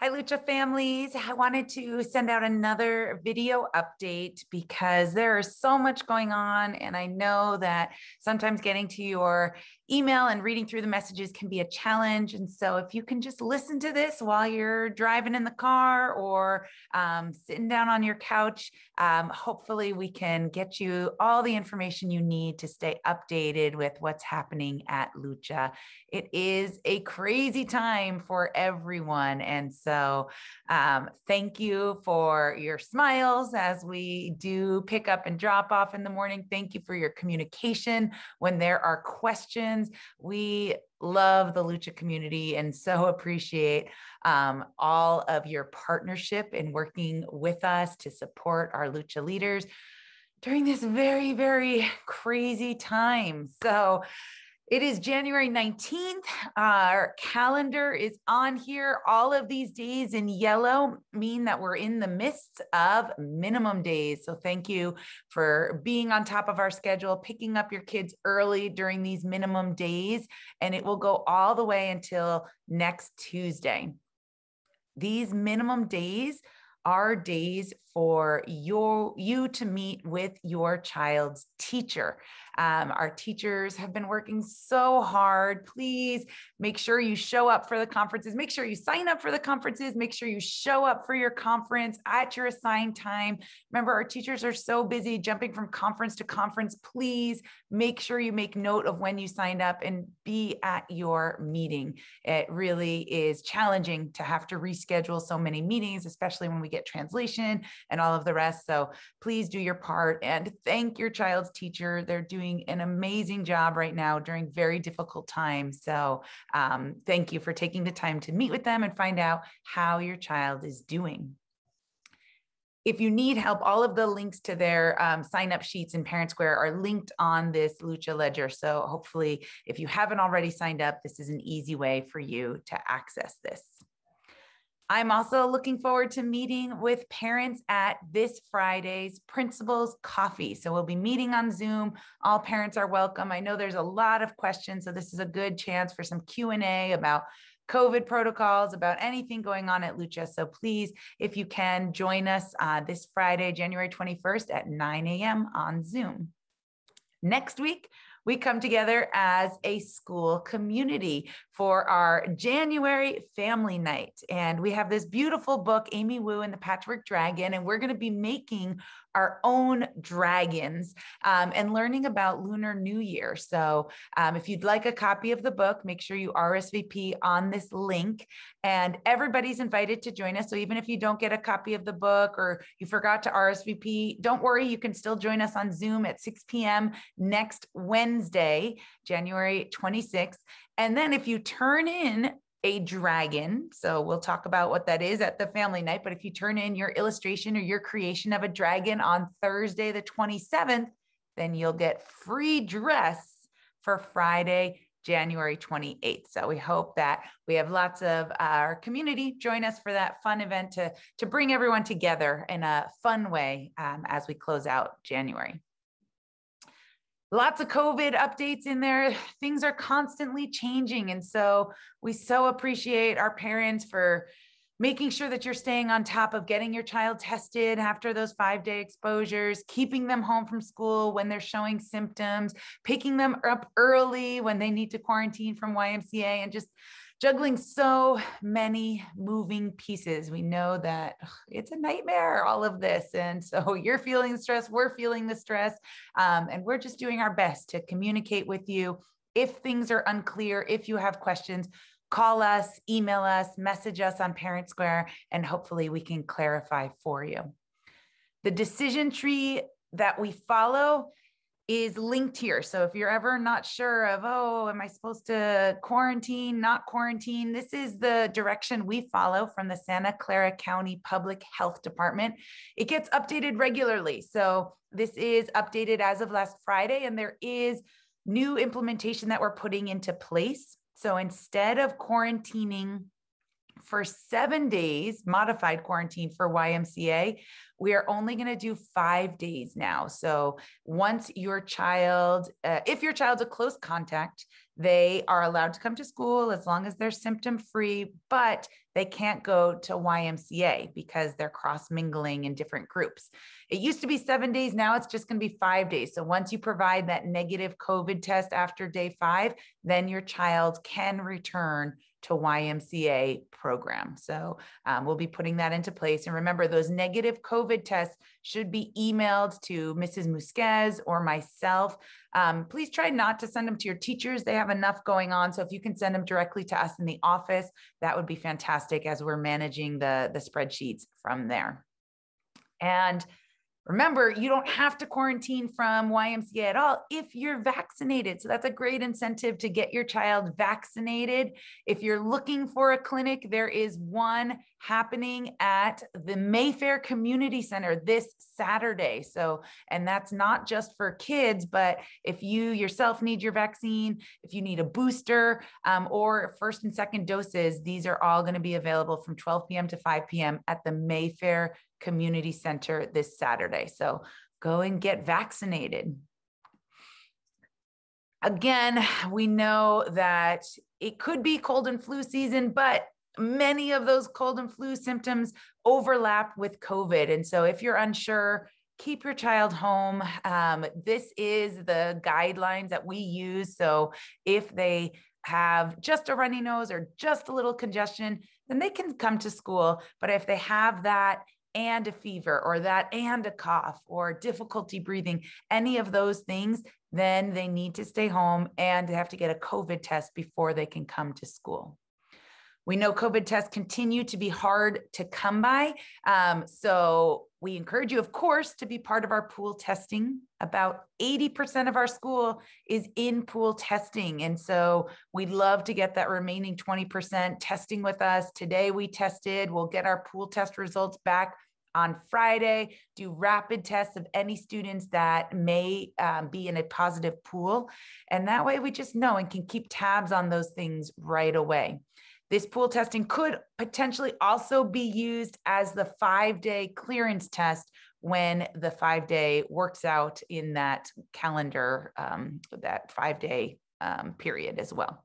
Hi, Lucha families. I wanted to send out another video update because there is so much going on. And I know that sometimes getting to your email and reading through the messages can be a challenge. And so if you can just listen to this while you're driving in the car or sitting down on your couch, hopefully we can get you all the information you need to stay updated with what's happening at Lucha. It is a crazy time for everyone. And so thank you for your smiles as we do pick up and drop off in the morning. Thank you for your communication when there are questions. We love the Lucha community and so appreciate all of your partnership in working with us to support our Lucha leaders during this very, very crazy time. So it is January 19th. Our calendar is on here. All of these days in yellow mean that we're in the midst of minimum days. So thank you for being on top of our schedule, picking up your kids early during these minimum days, and it will go all the way until next Tuesday. These minimum days are days for you to meet with your child's teacher. Our teachers have been working so hard. Please make sure you show up for the conferences. Make sure you sign up for the conferences. Make sure you show up for your conference at your assigned time. Remember, our teachers are so busy jumping from conference to conference. Please make sure you make note of when you signed up and be at your meeting. It really is challenging to have to reschedule so many meetings, especially when we get translation and all of the rest. So please do your part and thank your child's teacher. They're doing an amazing job right now during very difficult times. So thank you for taking the time to meet with them and find out how your child is doing. If you need help, all of the links to their sign-up sheets in Parent Square are linked on this LUCHA Ledger. So hopefully, if you haven't already signed up, this is an easy way for you to access this. I'm also looking forward to meeting with parents at this Friday's Principals Coffee. So we'll be meeting on Zoom. All parents are welcome. I know there's a lot of questions, so this is a good chance for some Q&A about COVID protocols, about anything going on at Lucha. So please, if you can, join us this Friday, January 21st at 9 a.m. on Zoom. Next week, we come together as a school community for our January family night. And we have this beautiful book, Amy Wu and the Patchwork Dragon, and we're going to be making our own dragons and learning about Lunar New Year. So if you'd like a copy of the book, make sure you RSVP on this link, and everybody's invited to join us. So even if you don't get a copy of the book or you forgot to RSVP, don't worry, you can still join us on Zoom at 6 p.m. next Wednesday, January 26th. And then if you turn in a dragon, so we'll talk about what that is at the family night, but if you turn in your illustration or your creation of a dragon on Thursday, the 27th, then you'll get free dress for Friday, January 28th. So we hope that we have lots of our community join us for that fun event to bring everyone together in a fun way as we close out January. Lots of COVID updates in there. Things are constantly changing. And so we so appreciate our parents for making sure that you're staying on top of getting your child tested after those 5-day exposures, keeping them home from school when they're showing symptoms, picking them up early when they need to quarantine from YMCA, and just juggling so many moving pieces. We know that it's a nightmare, all of this. And so you're feeling the stress, we're feeling the stress, and we're just doing our best to communicate with you. If things are unclear, if you have questions, call us, email us, message us on Parent Square, and hopefully we can clarify for you. The decision tree that we follow is linked here. So if you're ever not sure of, oh, am I supposed to quarantine, not quarantine? This is the direction we follow from the Santa Clara County Public Health Department. It gets updated regularly. So this is updated as of last Friday, and there is new implementation that we're putting into place. So instead of quarantining For 7 days, modified quarantine for YMCA, we are only going to do 5 days now. So once your child, if your child's a close contact, they are allowed to come to school as long as they're symptom free, but they can't go to YMCA because they're cross mingling in different groups. It used to be 7 days. Now it's just going to be 5 days. So once you provide that negative COVID test after day 5, then your child can return to YMCA program. So we'll be putting that into place. And remember, those negative COVID tests should be emailed to Mrs. Musquez or myself. Please try not to send them to your teachers. They have enough going on. So if you can send them directly to us in the office, that would be fantastic as we're managing the spreadsheets from there. And remember, you don't have to quarantine from YMCA at all if you're vaccinated. So that's a great incentive to get your child vaccinated. If you're looking for a clinic, there is one happening at the Mayfair Community Center this Saturday. So, and that's not just for kids, but if you yourself need your vaccine, if you need a booster or first and second doses, these are all going to be available from 12 p.m. to 5 p.m. at the Mayfair Community Center this Saturday. So go and get vaccinated. Again, we know that it could be cold and flu season, but many of those cold and flu symptoms overlap with COVID. And so if you're unsure, keep your child home. This is the guidelines that we use. So if they have just a runny nose or just a little congestion, then they can come to school. But if they have that and a fever or that and a cough or difficulty breathing, any of those things, then they need to stay home and they have to get a COVID test before they can come to school. We know COVID tests continue to be hard to come by. So we encourage you, of course, to be part of our pool testing. About 80% of our school is in pool testing. And so we'd love to get that remaining 20% testing with us. Today we tested, we'll get our pool test results back on Friday, do rapid tests of any students that may be in a positive pool. And that way we just know and can keep tabs on those things right away. This pool testing could potentially also be used as the 5-day clearance test when the 5-day works out in that calendar, that 5-day period as well.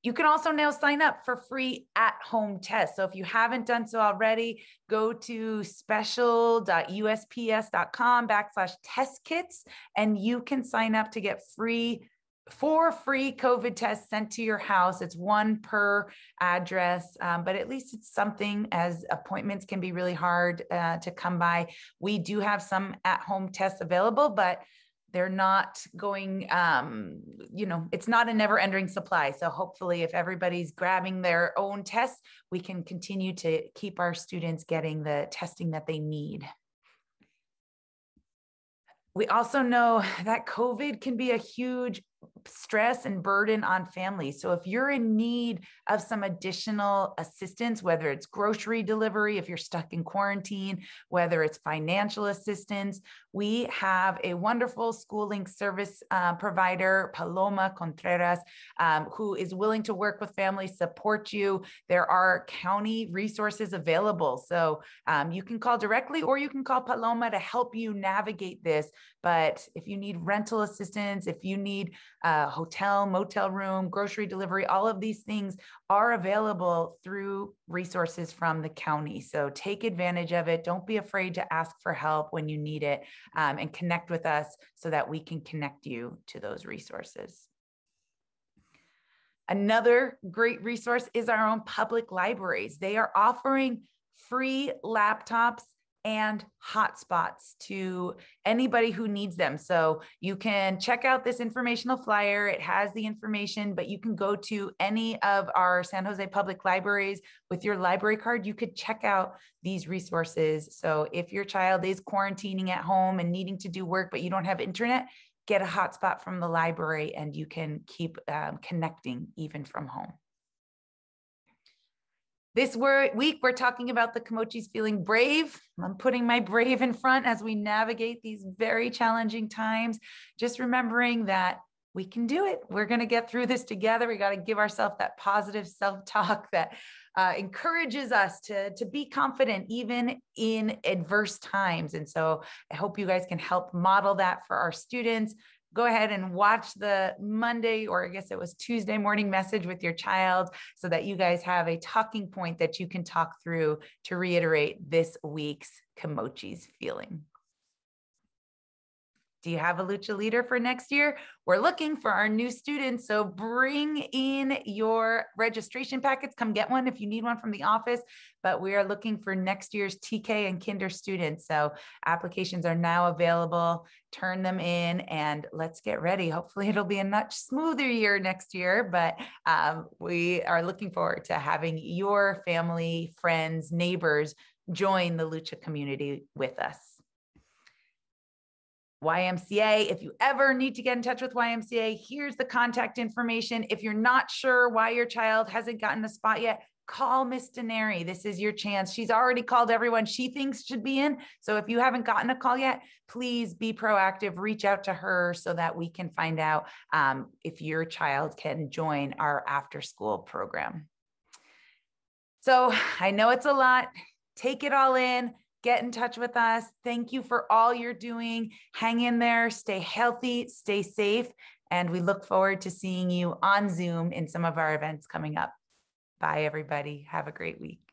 You can also now sign up for free at-home tests. So if you haven't done so already, go to special.usps.com/test kits, and you can sign up to get 4 free COVID tests sent to your house. It's one per address, but at least it's something, as appointments can be really hard to come by. We do have some at-home tests available, but they're not going, it's not a never-ending supply. So hopefully if everybody's grabbing their own tests, we can continue to keep our students getting the testing that they need. We also know that COVID can be a huge stress and burden on families. So if you're in need of some additional assistance, whether it's grocery delivery, if you're stuck in quarantine, whether it's financial assistance, we have a wonderful schooling service provider, Paloma Contreras, who is willing to work with families, support you. There are county resources available. So you can call directly or you can call Paloma to help you navigate this. But if you need rental assistance, if you need a hotel, motel room, grocery delivery, all of these things are available through resources from the county. So take advantage of it. Don't be afraid to ask for help when you need it, and connect with us so that we can connect you to those resources. Another great resource is our own public libraries. They are offering free laptops and hotspots to anybody who needs them. So you can check out this informational flyer. It has the information, but you can go to any of our San Jose public libraries with your library card. You could check out these resources. So if your child is quarantining at home and needing to do work, but you don't have internet, get a hotspot from the library and you can keep connecting even from home. This week, we're talking about the Kimochis feeling brave. I'm putting my brave in front as we navigate these very challenging times. Just remembering that we can do it. We're going to get through this together. We got to give ourselves that positive self-talk that encourages us to be confident even in adverse times. And so I hope you guys can help model that for our students. Go ahead and watch the Monday, or I guess it was Tuesday morning message with your child so that you guys have a talking point that you can talk through to reiterate this week's Kimochi's feeling. Do you have a Lucha leader for next year? We're looking for our new students. So bring in your registration packets. Come get one if you need one from the office. But we are looking for next year's TK and Kinder students. So applications are now available. Turn them in and let's get ready. Hopefully it'll be a much smoother year next year. But we are looking forward to having your family, friends, neighbors join the Lucha community with us. YMCA, if you ever need to get in touch with YMCA, here's the contact information. If you're not sure why your child hasn't gotten a spot yet, call Miss Denary. This is your chance. She's already called everyone she thinks should be in. So if you haven't gotten a call yet, please be proactive, reach out to her so that we can find out if your child can join our after school program. So I know it's a lot. Take it all in. Get in touch with us. Thank you for all you're doing. Hang in there, stay healthy, stay safe, and we look forward to seeing you on Zoom in some of our events coming up. Bye, everybody. Have a great week.